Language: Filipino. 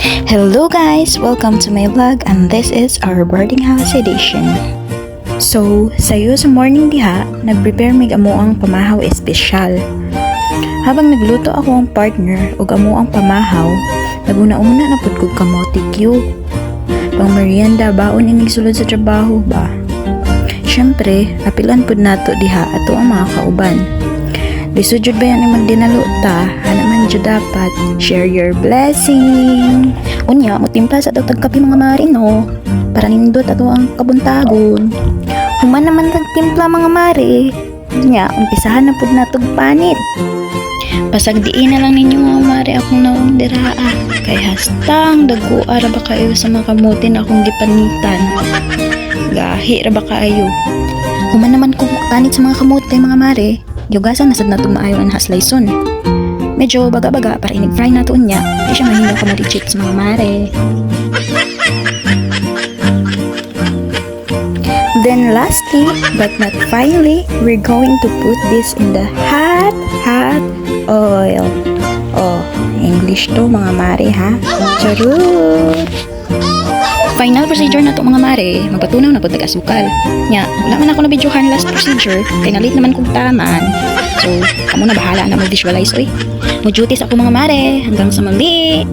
Hello guys! Welcome to my vlog and this is our boarding house edition. So, sayo sa morning diha, nag-prepare mig amo ang pamahaw espesyal. Habang nagluto ako ang partner o amo ang pamahaw, naguna-una na pud kog kamote cube. Pang merienda baon inig sulod sa trabaho ba. Syempre, apilan pud nato diha ato ang mga kauban. Lisod jud ba yan ang magdinalo ta? Hanaman jud dapat share your blessing. Unya, mo timpla sa tagtag kape mga marino para nindot ato ang kabuntagon. Human naman tagtimpla mga mare. Unya, umpisahan na pud natog panit. Pasagdiin na lang ninyo mga mare akong naong diraa. Kay hastang daguara ba kayo sa mga kamutin akong gipanitan. Gahi ra ba kayo? Human naman kung panit sa mga kamote mga mare. Yugasan nasad na maayo ang haslayson. Medyo baga-baga para inig-fry na to niya. Di siya mahindaw ka chips mga mare. Then lastly, but not finally, we're going to put this in the hot oil. Oh, English to mga mare ha. Charot! Final procedure na to mga mare, magpatunaw na po taga-asukal. Nya, wala man ako na videohan last procedure, kaya nalit naman kong taman. So, kamo na bahala na mag-visualize, oy. Mo-duties ako mga mare, hanggang sa mali!